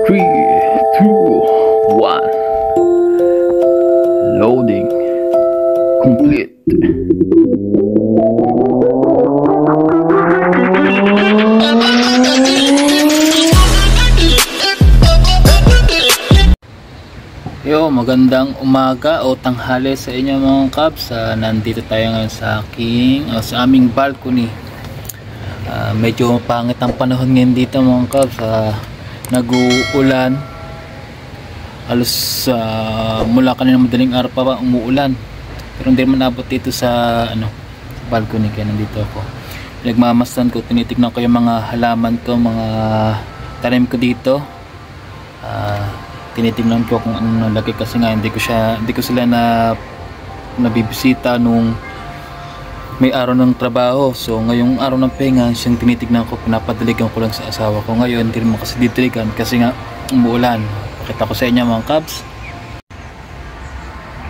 3, 2, 1. Loading complete. Yo, magandang umaga o tanghali sa inyo mga kabs. Nandito tayo ngayon sa aming balcony. Medyo pangit ang panahon ngayon dito mga kabs. Nag-uulan. Halos mula kanina madaling araw pa umuulan. Pero hindi man abot dito sa balcony, kaya nandito ako. Nagmamasdan ko, tinitignan ko yung mga halaman ko, mga tanim ko dito. Tinitingnan ko kung ano nalagay kasi nga hindi ko sila nabibisita nung may araw ng trabaho. So ngayong araw ng pahinga, siyang tinitingnan ko, pinapadaligan ko lang sa asawa ko. Ngayon hindi mo kasi didiligan kasi nga umuulan. Pakita ko sa inyo mga kabs.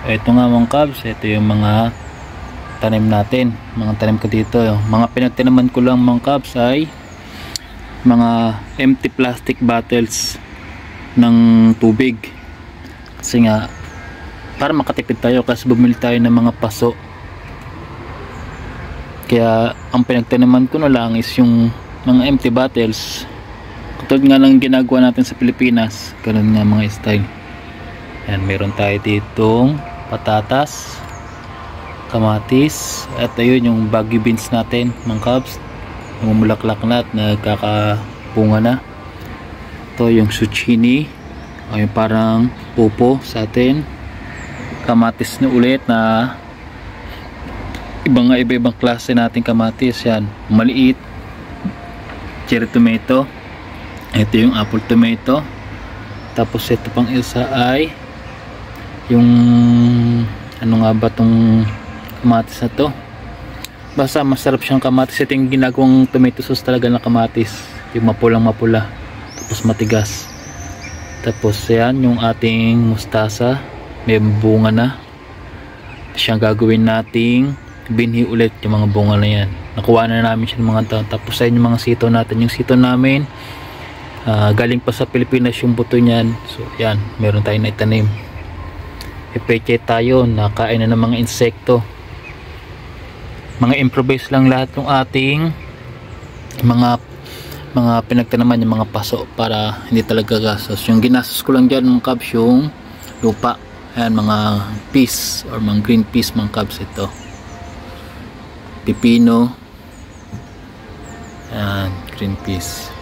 Ito nga mga kabs, ito yung mga tanim natin, mga tanim ko dito. Mga pinagtinaman ko lang mga kabs ay mga empty plastic bottles ng tubig, kasi nga para makatipid tayo, kasi bumili tayo ng mga paso. Kaya ang pinagtanaman ko na lang is yung mga empty bottles, katulad nga lang ginagawa natin sa Pilipinas, ganun nga mga style. Ayan, meron tayo ditong patatas, kamatis, at ayun yung baggy beans natin mga kabs, namumulaklak na at nagkakabunga na. Ito yung zucchini, yung parang pupo sa atin. Kamatis na ulit na iba-ibang klase nating kamatis. Yan, maliit, cherry tomato. Ito yung apple tomato. Tapos ito pang isa ay yung ano nga ba tong kamatis na to, basta masarap siyang kamatis. Ito yung ginagawang tomato sauce talaga na kamatis, yung mapulang mapula tapos matigas. Tapos yan yung ating mustasa, may bunga na, siyang gagawin nating binhi ulit yung mga bunga na yan. Nakuha na namin siya ng mga taon. Tapos ayun yung mga sitaw natin, yung sitaw namin galing pa sa Pilipinas yung buto niyan. So yan, meron tayong naitanim. Peche tayo, nakain na ng mga insekto. Mga improvise lang lahat ng ating mga pinagtanaman, yung mga paso, para hindi talaga gastos. Yung ginastos ko lang dyan mga kabs, yung lupa. Ayan, mga peas or mga green peas mga kabs. Ito pipino, ayan, green peas.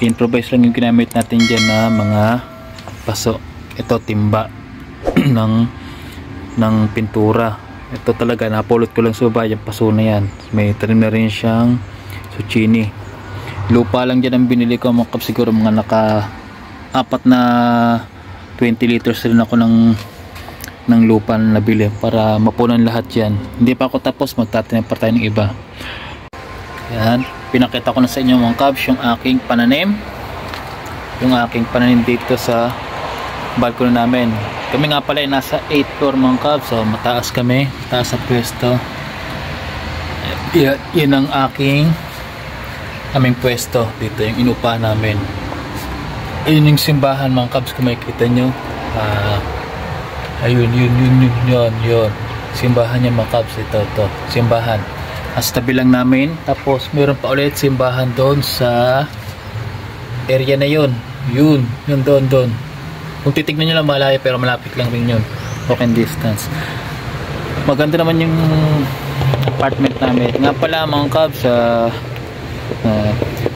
Improvise lang yung ginamit natin dyan na mga paso. Ito timba ng pintura. Ito talaga napulot ko lang sa baba yung paso na yan. May tanim na rin siyang zucchini. Lupa lang dyan ang binili ko mga kabs. Siguro mga naka-4 na 20 liters rin ako ng lupa na nabili para mapunan lahat yan. Hindi pa ako tapos, magtatanim pa tayo ng iba. Yan, pinakita ko na sa inyo mga kabs yung aking pananim. Yung aking pananim dito sa balcony namin. Kami nga pala ay nasa 8th floor mga kabs. So mataas kami, mataas sa pwesto. Yan ang aming pwesto dito, yung inupa namin. Ayun yung simbahan mga kabs, kung makikita nyo. Ayun, yun simbahan niya mga kabs. Ito, simbahan. As tabi lang namin. Tapos meron pa ulit simbahan doon sa area na yun. Yun doon. Kung titignan nyo lang malayo, pero malapit lang rin yun, walking distance. Maganda naman yung apartment namin. Nga pala mga kabs,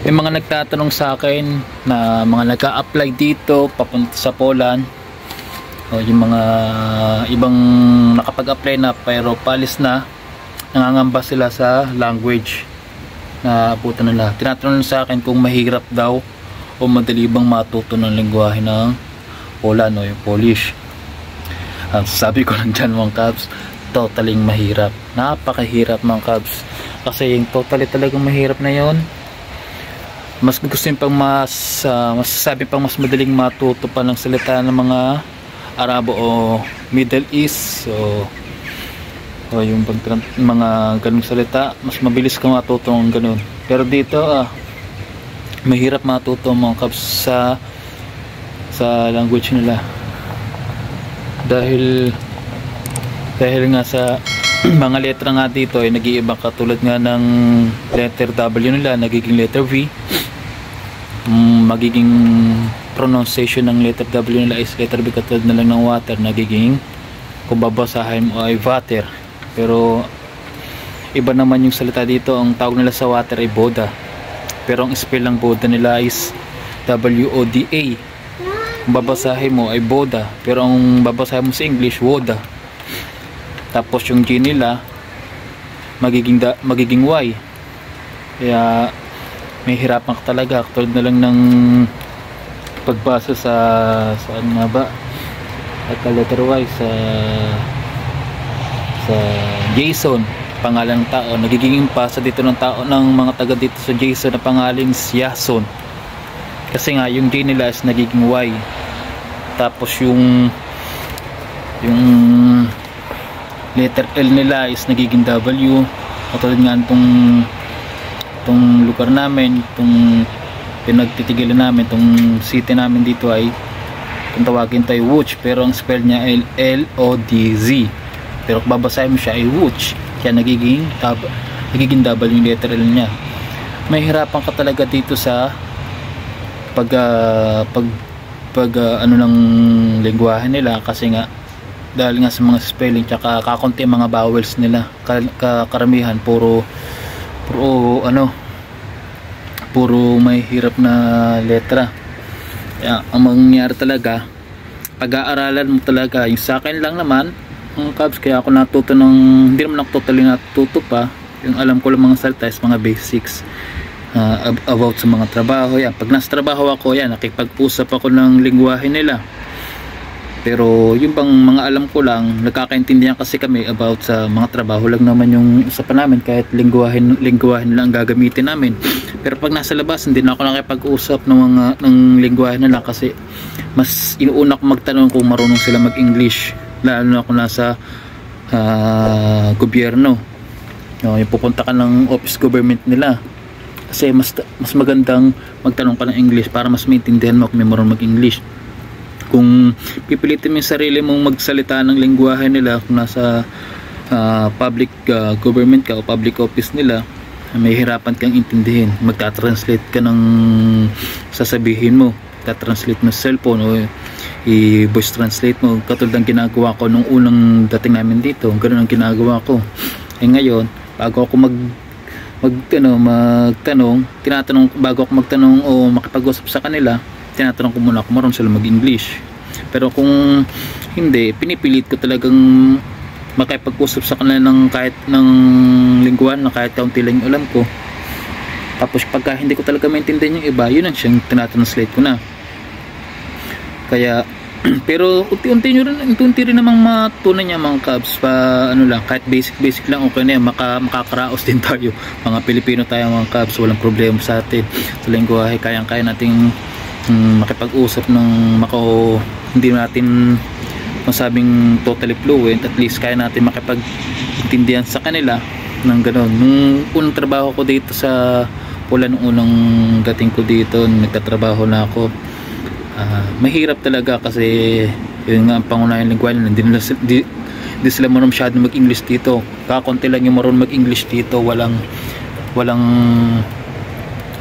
may mga nagtatanong sa akin na mga nag-a-apply dito papunta sa Poland, o yung mga ibang nakapag-apply na pero palis na, nangangamba sila sa language na abutan nila. Tinatanong sa akin kung mahirap daw o madali bang matuto ng lengguwahe ng Poland o yung Polish. Sabi ko lang dyan mga kabs, totally mahirap, napakahirap mga kabs. Kasi yung totally talagang mahirap na yon, mas gusto yung pang masasabi pang mas madaling matuto pa ng salita ng mga Arabo o Middle East, o yung mga ganung salita, mas mabilis ka matuto ng ganun. Pero dito mahirap matuto mga kabs sa language nila dahil nga sa mga letra nga dito ay nag-iiba, katulad nga ng letter W nila nagiging letter V, magiging pronunciation ng letter W nila is letter B, katulad na lang ng water nagiging, kung babasahin mo ay water, pero iba naman yung salita dito. Ang tawag nila sa water ay Boda, pero ang spell ng Boda nila is WODA. Kung babasahin mo ay Boda, pero ang babasahin mo sa English Woda. Tapos yung G nila magiging Y, kaya may hirapan ka talaga, katulad na lang ng pagbasa sa ano nga ba at letter Y sa Jason, pangalan ng tao, nagiging pasa dito ng tao ng mga taga dito sa Jason na pangaling Yason, kasi nga yung J nila is nagiging Y. Tapos yung letter L nila is nagiging W, katulad nga itong lugar namin, itong pinagtitigilan namin, itong city namin dito ay kung tawagin tayo Wuch, pero ang spell niya ay LODZ, pero kung babasahin mo siya ay Wuch, kaya nagiging W yung letter L niya. May hirapan ka talaga dito sa ano ng lengguwahe nila, kasi nga dahil nga sa mga spelling tsaka kakunti mga vowels nila, karamihan puro may hirap na letra. Kaya ang mangyayari talaga, pag-aaralan mo talaga. Yung sa akin lang naman ang kabs, kaya ako natuto hindi naman ako totally natuto pa, yung alam ko lang mga salita is mga basics about sa mga trabaho. Yan, pag nasa trabaho ako, yan, nakipag-usap ako ng lengguwahe nila. Pero yung bang mga alam ko lang, nagkakaintindihan kasi kami about sa mga trabaho lang naman yung usapan namin, kahit lengguwahe lang gagamitin namin. Pero pag nasa labas, hindi na ako nakipag-usap ng lengguwahe nila, kasi mas inuuna ko magtanong kung marunong sila mag-English, lalo na kung nasa gobyerno. Yung pupunta ka ng office government nila, kasi mas magandang magtanong ka ng English para mas maintindihan mo kung may marunong mag-English. Kung pipilitin mo yung sarili mong magsalita ng lengguwahe nila, kung nasa public government ka o public office nila, may hirapan kang intindihin. Magta-translate ka ng sasabihin mo, magta-translate mo sa cellphone o i-voice translate mo, katulad ng ginagawa ko nung unang dating namin dito. Ganoon ang ginagawa ko. Ngayon, bago ako bago ako magtanong o makipag-usap sa kanila, tinatanong ko muna kung marunong sila mag-English. Pero kung hindi, pinipilit ko talagang makipag-usap sa kanila ng kahit ng lingguan na kahit kaunti lang yung alam ko. Tapos pagka hindi ko talaga maintindihan yung iba, yun ang siyang tinatranslate ko na. Kaya pero unti-unti rin namang matunan niya mga kabs, pa ano lang, kahit basic lang okay na yan. Makakaraos din tayo, mga Pilipino tayo mga kabs, walang problema sa atin sa lingguwahe. Kayang-kaya nating makipag-usap ng hindi natin masabing totally fluent, at least kaya natin makipag-intindihan sa kanila ng gano'n. Nung unang trabaho ko dito sa Pula, nung unang dating ko dito, nagtatrabaho na ako, mahirap talaga, kasi yun nga ang pangunahing lingwahe nila, hindi sila marunong masyadong mag-English dito. Kakunti lang yung marunong mag-English dito, walang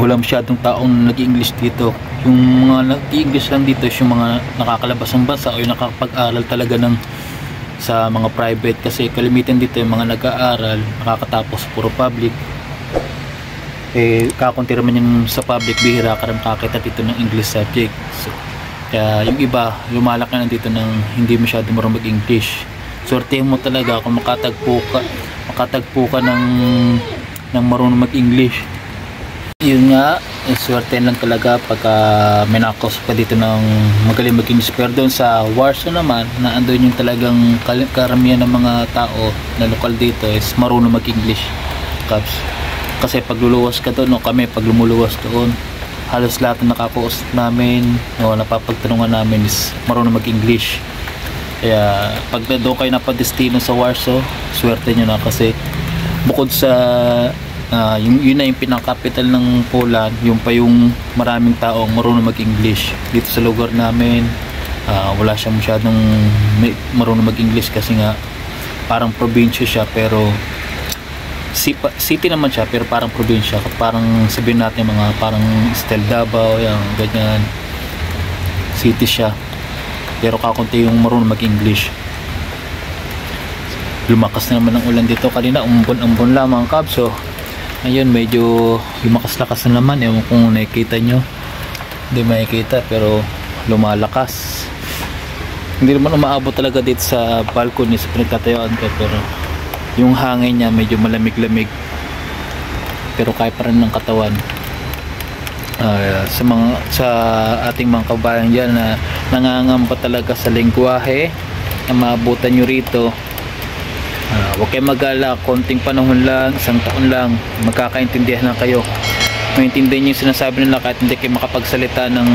masyadong taong nag-English dito. Yung mga nag-English lang dito is yung mga nakakalabas ng bansa o yung nakakapag-aral talaga sa mga private, kasi kalimitan dito yung mga nag-aaral nakakatapos puro public. Kakunti naman yung sa public, bihira ka rin makakita dito ng English subject. So, kaya yung iba lumalaki na dito ng hindi masyado marunong mag-English. Sortehin mo talaga kung makatagpo ka ng marunong mag-English. Yun nga, swertein lang talaga pagka may nakausap ka dito ng magaling mag-English. Pero doon sa Warsaw naman, na andun yung talagang karamihan ng mga tao na lokal dito is marunong mag-English. Kasi pag luluwas ka doon, kami pag lumuluwas doon, halos lahat ng nakausap namin, napapagtanungan namin is marunong mag-English. Kaya pag doon kayo napadestino sa Warsaw, swerte nyo na, kasi bukod sa yun na yung pinaka-capital ng Poland, yung pa yung maraming taong marunong mag-English. Dito sa lugar namin, wala siya masyadong marunong mag-English kasi nga parang probinsya siya, pero city naman siya pero parang probinsya. Parang sabihin natin mga parang style Davao, yung ganyan, city siya pero kakunti yung marunong mag-English. Lumakas na naman ang ulan dito, kanina umbon-umbon lamang kab, so ayun medyo lumakas-lakas na naman. Ewan kung nakikita nyo, hindi makikita pero lumalakas. Hindi naman umaabot talaga dito sa balcony sa pinagtatayuan ko, pero yung hangin niya medyo malamig-lamig pero kaya pa rin ng katawan. Sa ating mga kabayan dyan na nangangamba talaga sa lengguwahe na maabutan nyo rito, huwag kayo mag-alala, konting panahon lang, isang taon lang, magkakaintindihan na kayo. Maintindihan nyo yung sinasabi nila kahit hindi kayo makapagsalita ng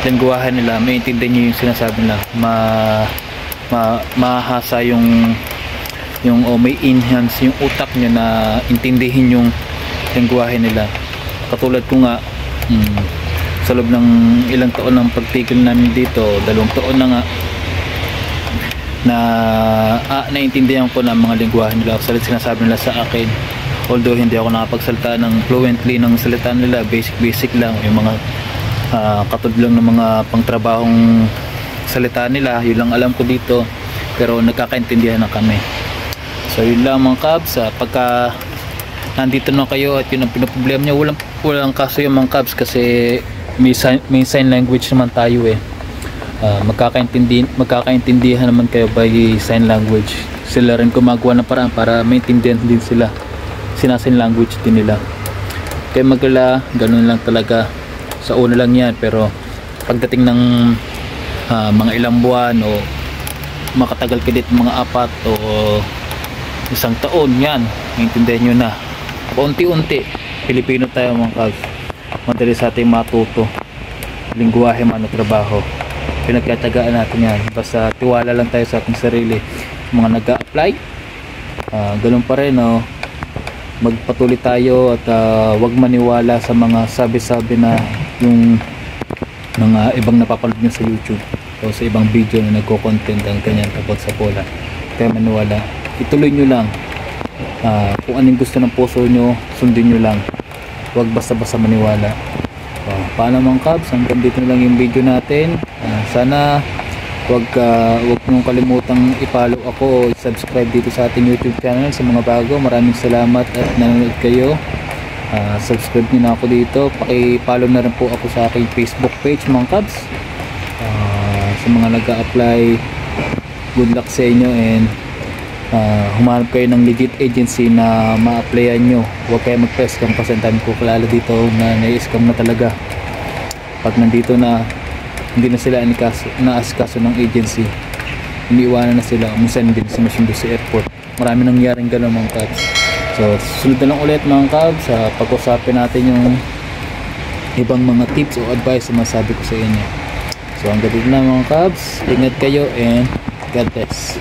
lengguwahe nila. Maintindihan nyo yung sinasabi nila, mahasa yung may enhance yung utak nyo na intindihin yung lengguwahe nila. Katulad ko nga, sa loob ng ilang taon ng pagtigil namin dito, 2 taon na nga, na naintindihan ko na mga lengguwahe nila, sinasabi nila sa akin. Although hindi ako nakapagsalita ng fluently ng salita nila, basic lang, yung mga katulad lang ng mga pangtrabahong salita nila, yun lang alam ko dito, pero nagkakaintindihan na kami. So yun lang mga kabs, pagka nandito na kayo at yun ang pinoproblema nyo, walang kaso yung mga kabs kasi may sign language naman tayo eh. Magkakaintindihan naman kayo by sign language. Sila rin gumagawa ng paraan para maintindihan din sila, sinasign language din nila. Kaya magala, ganun lang talaga. Sa una lang yan, pero pagdating ng mga ilang buwan o makatagal ka dito mga 4 o 1 taon, yan, maintindihan nyo na. Paunti-unti, Pilipino tayo mga kabs, madali sa ating matuto lingguwahe man o trabaho. Pinagkatagaan natin yan, basta tiwala lang tayo sa ating sarili. Mga nag-a-apply, ganun pa rin, no? Magpatuloy tayo at wag maniwala sa mga sabi-sabi na yung mga ibang napapanood nyo sa YouTube o sa ibang video na nagko-content ang ganyan tapos sa Poland. Kaya maniwala, ituloy nyo lang. Kung anong gusto ng puso nyo, sundin nyo lang, wag basta-basta maniwala. Paano mga kabs, hanggang dito na lang yung video natin. Sana wag nyo kalimutang i-follow ako o i-subscribe dito sa ating YouTube channel. Sa mga bago, maraming salamat at nanonood kayo. Subscribe nyo na ako dito, paki-follow na rin po ako sa aking Facebook page mga kabs. Sa mga nag-a-apply, good luck sa inyo, and humanap kayo ng legit agency na ma-applyan nyo. Huwag kayo mag-scam kasi ang dami ko kilala dito na nai-scam na talaga. Pag nandito na, hindi na sila na-askaso ng agency, iniiwanan na sila, minsan hindi na sinusundo sa airport. Marami nangyaring gano'n mga kabs. So sunod na lang ulit mga kabs, pag-usapin natin yung ibang mga tips o advice na masabi ko sa inyo. So hanggang dito na mga kabs, ingat kayo and God bless.